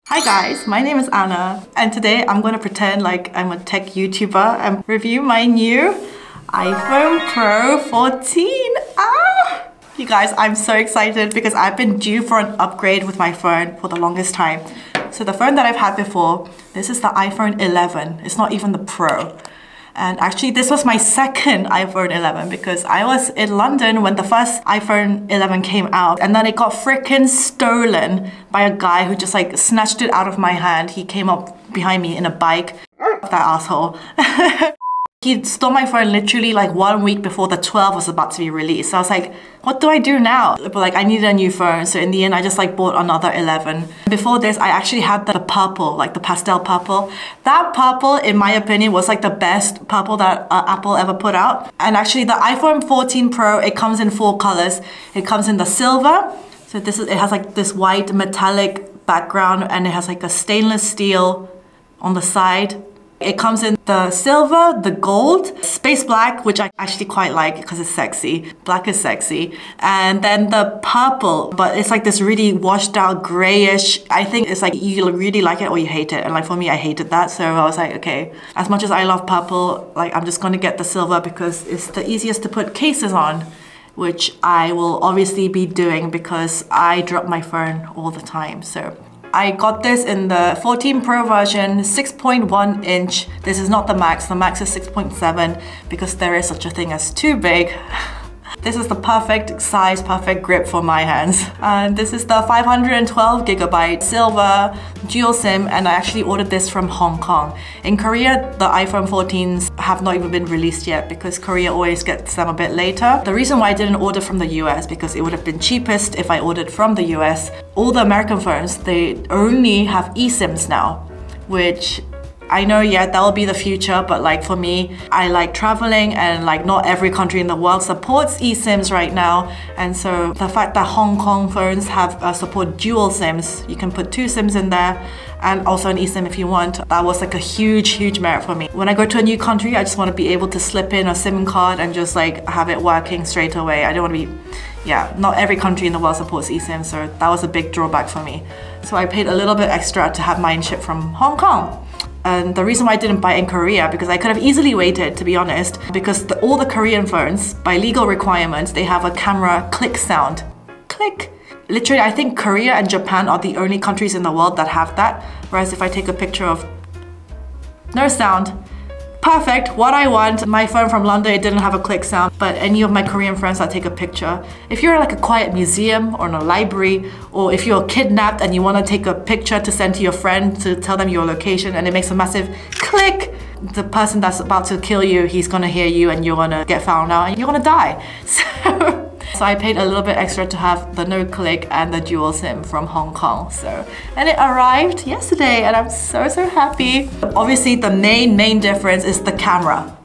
Hi guys, my name is Anna and today I'm going to pretend like I'm a tech YouTuber and review my new iPhone Pro 14. You guys, I'm so excited because I've been due for an upgrade with my phone for the longest time. So the phone that I've had before, this is the iPhone 11. It's not even the Pro. And actually this was my second iPhone 11 because I was in London when the first iPhone 11 came out and then it got freaking stolen by a guy who just like snatched it out of my hand. He came up behind me in a bike. That asshole. He stole my phone literally like 1 week before the 12 was about to be released. So I was like, what do I do now? But like I needed a new phone. So in the end, I just like bought another 11. Before this, I actually had the purple, like the pastel purple. That purple, in my opinion, was like the best purple that Apple ever put out. And actually the iPhone 14 Pro, it comes in 4 colors. It comes in the silver. So it has like this white metallic background and it has like a stainless steel on the side. It comes in the silver, the gold, space black, which I actually quite like because it's sexy. Black is sexy. And then the purple, but it's like this really washed out grayish. I think it's like you really like it or you hate it. And like for me, I hated that. So I was like, okay, as much as I love purple, like I'm just gonna get the silver because it's the easiest to put cases on, which I will obviously be doing because I drop my phone all the time. So I got this in the 14 Pro version, 6.1 inch. This is not the max is 6.7 because there is such a thing as too big. This is the perfect size, perfect grip for my hands. And this is the 512 gigabyte silver dual SIM and I actually ordered this from Hong Kong. In Korea, the iPhone 14s have not even been released yet because Korea always gets them a bit later. The reason why I didn't order from the US because it would have been cheapest if I ordered from the US. All the American phones, they only have eSIMs now, which I know, yeah, that will be the future, but like for me, I like traveling and like not every country in the world supports eSIMs right now. And so the fact that Hong Kong phones have support dual SIMs, you can put 2 SIMs in there and also an eSIM if you want, that was like a huge merit for me. When I go to a new country, I just want to be able to slip in a SIM card and just like have it working straight away. I don't want to be, yeah, not every country in the world supports eSIM, so that was a big drawback for me. So I paid a little bit extra to have mine shipped from Hong Kong. And the reason why I didn't buy it in Korea, because I could have easily waited, to be honest, because all the Korean phones, by legal requirements, they have a camera click sound. Click. Literally, I think Korea and Japan are the only countries in the world that have that. Whereas if I take a picture of no sound, perfect, what I want. My phone from London, it didn't have a click sound, but any of my Korean friends that take a picture, if you're in like a quiet museum or in a library, or if you're kidnapped and you want to take a picture to send to your friend to tell them your location and it makes a massive click, the person that's about to kill you, he's gonna hear you and you're gonna get found out and you're gonna die. So I paid a little bit extra to have the no click and the dual SIM from Hong Kong. And it arrived yesterday and I'm so happy. Obviously the main difference is the camera.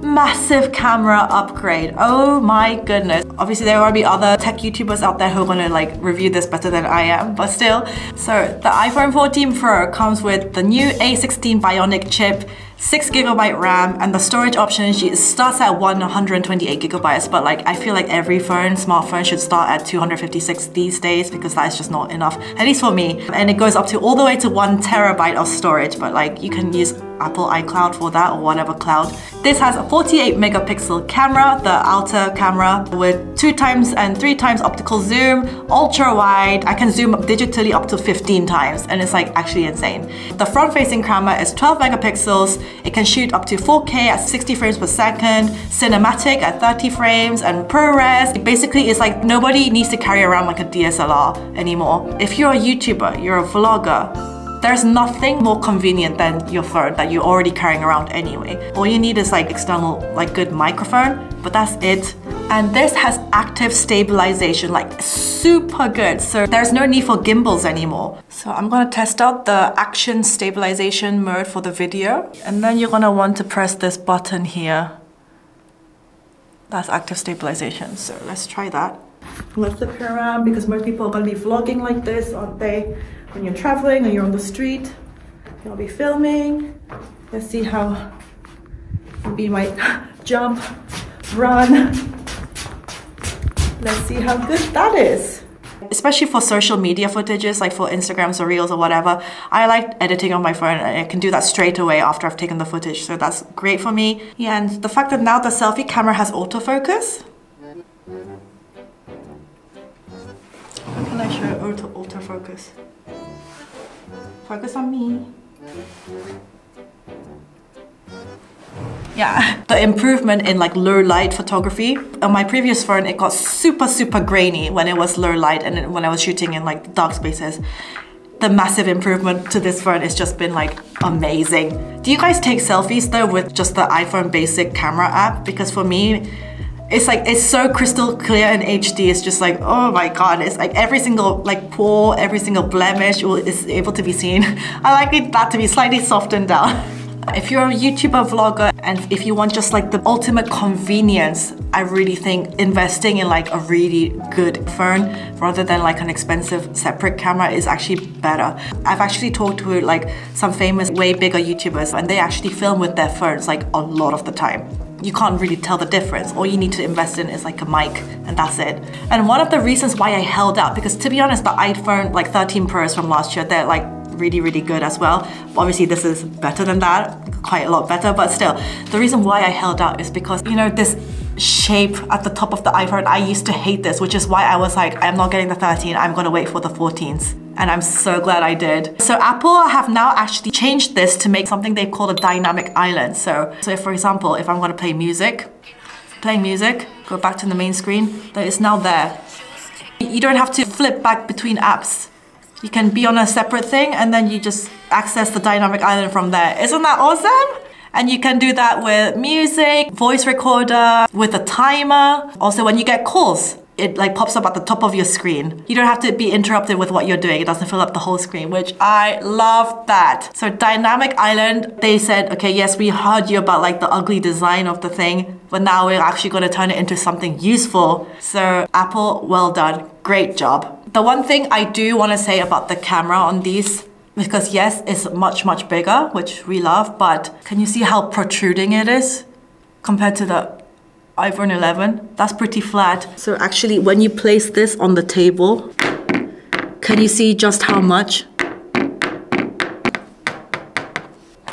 Massive camera upgrade. Oh my goodness. Obviously there will be other tech YouTubers out there who are gonna like review this better than I am, but still. So the iPhone 14 Pro comes with the new A16 Bionic chip, 6 GB RAM, and the storage option starts at 128 GB, but like I feel like every smartphone should start at 256 these days because that is just not enough, at least for me. And it goes up to all the way to 1 TB of storage, but like you can use Apple iCloud for that or whatever cloud. This has a 48 megapixel camera, the outer camera with 2 times and 3 times optical zoom, ultra wide. I can zoom digitally up to 15 times and it's like actually insane. The front facing camera is 12 megapixels. It can shoot up to 4K at 60 frames per second, cinematic at 30 frames, and ProRes. Basically, it's like nobody needs to carry around like a DSLR anymore. If you're a YouTuber, you're a vlogger, there's nothing more convenient than your phone that you're already carrying around anyway. All you need is like external, like good microphone, but that's it. And this has active stabilization, like super good. So there's no need for gimbals anymore. So I'm gonna test out the action stabilization mode for the video. And then you're gonna want to press this button here. That's active stabilization. So let's try that. Let's flip it around because most people are gonna be vlogging like this, aren't they? When you're traveling or you're on the street, you'll be filming. Let's see how you might jump, run. Let's see how good that is. especially for social media footages, like for Instagrams or Reels or whatever, I like editing on my phone and I can do that straight away after I've taken the footage. So that's great for me. Yeah, and the fact that now the selfie camera has autofocus. How can I show autofocus? Focus on me. Yeah, the improvement in like low light photography. On my previous phone, it got super grainy when it was low light and when I was shooting in like dark spaces. The massive improvement to this phone has just been like amazing. Do you guys take selfies though with just the iPhone basic camera app? Because for me, it's so crystal clear in HD. It's just like, oh my god, it's like every single like pore, every single blemish is able to be seen. I like that to be slightly softened down. If you're a YouTuber, vlogger, and if you want just like the ultimate convenience, I really think investing in like a really good phone rather than like an expensive separate camera is actually better. I've actually talked to like some famous, way bigger YouTubers, and they actually film with their phones like a lot of the time. You can't really tell the difference. All you need to invest in is like a mic and that's it. And one of the reasons why I held out, because to be honest, the iPhone like 13 Pros from last year, they're like really good as well. Obviously this is better than that, quite a lot better, but still, the reason why I held out is because, you know, this shape at the top of the iPhone, I used to hate this, which is why I was like, I'm not getting the 13, I'm gonna wait for the 14s. And I'm so glad I did. So Apple have now actually changed this to make something they call a dynamic island. So if, for example, if I'm gonna play music, go back to the main screen, it's now there. You don't have to flip back between apps. You can be on a separate thing and then you just access the dynamic island from there. Isn't that awesome? And you can do that with music, voice recorder, with a timer. Also when you get calls, it like pops up at the top of your screen. You don't have to be interrupted with what you're doing. It doesn't fill up the whole screen, which I love that. So dynamic island, they said, okay, yes, we heard you about like the ugly design of the thing, but now we're actually gonna turn it into something useful. So Apple, well done, great job. The one thing I do wanna say about the camera on these, because yes, it's much bigger, which we love, but can you see how protruding it is compared to the iPhone 11? That's pretty flat. So actually, when you place this on the table, can you see just how much?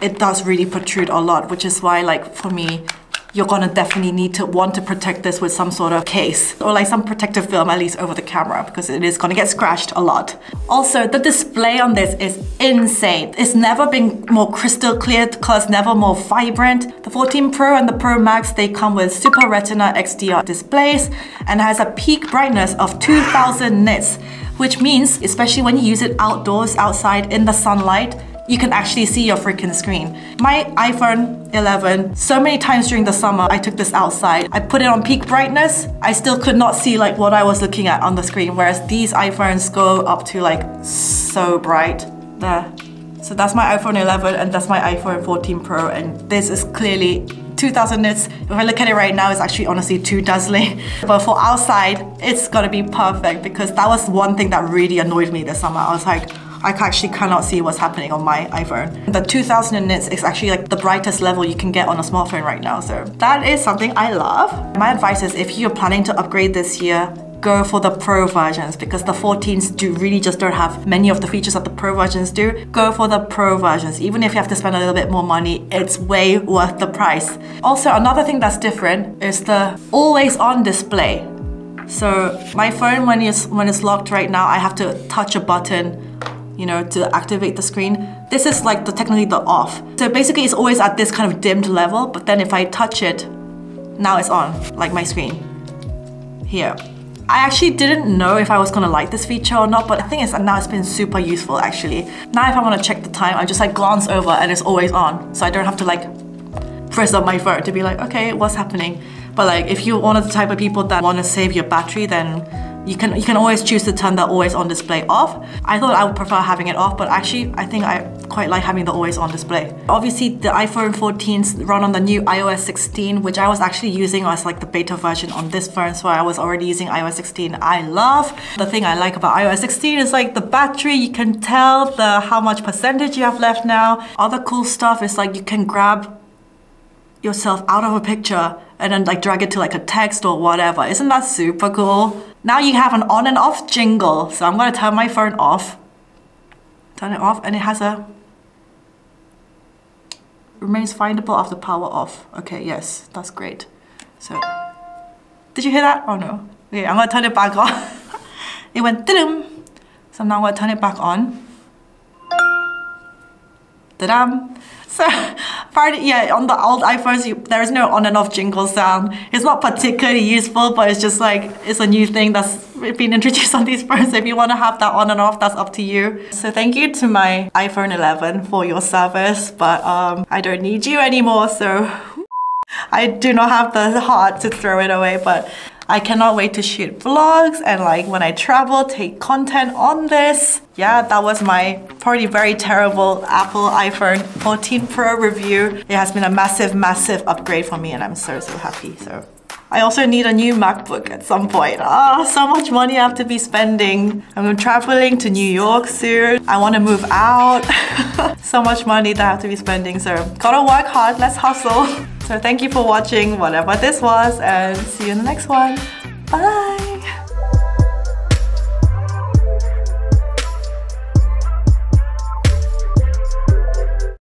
It does really protrude a lot, which is why, like, for me, you're gonna definitely need to want to protect this with some sort of case or like some protective film at least over the camera, because it is gonna get scratched a lot. Also, the display on this is insane. It's never been more crystal clear, the color's never more vibrant. The 14 Pro and the Pro Max, they come with Super Retina XDR displays and has a peak brightness of 2000 nits, which means, especially when you use it outdoors, outside in the sunlight, you can actually see your freaking screen. My iPhone 11, so many times during the summer, I took this outside. I put it on peak brightness. I still could not see like what I was looking at on the screen, whereas these iPhones go up to like so bright. There. So that's my iPhone 11 and that's my iPhone 14 Pro, and this is clearly 2000 nits. If I look at it right now, it's actually honestly too dazzling. But for outside, it's gotta be perfect, because that was one thing that really annoyed me this summer. I was like, I actually cannot see what's happening on my iPhone. The 2000 nits is actually like the brightest level you can get on a smartphone right now. So that is something I love. My advice is, if you're planning to upgrade this year, go for the Pro versions, because the 14s really just don't have many of the features that the Pro versions do. Go for the Pro versions. Even if you have to spend a little bit more money, it's way worth the price. Also, another thing that's different is the always on display. So my phone, when it's locked right now, I have to touch a button, you know, to activate the screen. This is like technically the off. So basically it's always at this kind of dimmed level, but then if I touch it, now it's on, like my screen here. I actually didn't know if I was gonna like this feature or not, but the thing is now it's been super useful actually. Now if I wanna check the time, I just like glance over and it's always on. So I don't have to like press up my phone to be like, okay, what's happening? But like if you're one of the type of people that wanna save your battery, then you can always choose to turn the always on display off. I thought I would prefer having it off, but actually I think I quite like having the always on display. Obviously the iPhone 14s run on the new iOS 16, which I was actually using as like the beta version on this phone, so I was already using iOS 16. I love. The thing I like about iOS 16 is like the battery, you can tell how much percentage you have left now. Other cool stuff is like you can grab yourself out of a picture and then like drag it to like a text or whatever. Isn't that super cool? Now you have an on and off jingle. So I'm gonna turn my phone off. Turn it off and it has a remains findable after power off. Okay, yes, that's great. So, did you hear that? Oh no. Okay, I'm gonna turn it back on. It went dum. So now I'm gonna turn it back on. Ta-dam. So, apparently, yeah, on the old iPhones, there is no on and off jingle sound. It's not particularly useful, but it's just like, it's a new thing that's been introduced on these phones. So if you want to have that on and off, that's up to you. So thank you to my iPhone 11 for your service, but I don't need you anymore, so I do not have the heart to throw it away, but I cannot wait to shoot vlogs and like when I travel, take content on this. Yeah, that was my probably very terrible Apple iPhone 14 Pro review. It has been a massive, massive upgrade for me and I'm so, so happy. So I also need a new MacBook at some point. So much money I have to be spending. I'm traveling to New York soon. I want to move out. So much money that I have to be spending. So gotta work hard, let's hustle. So thank you for watching whatever this was and see you in the next one. Bye!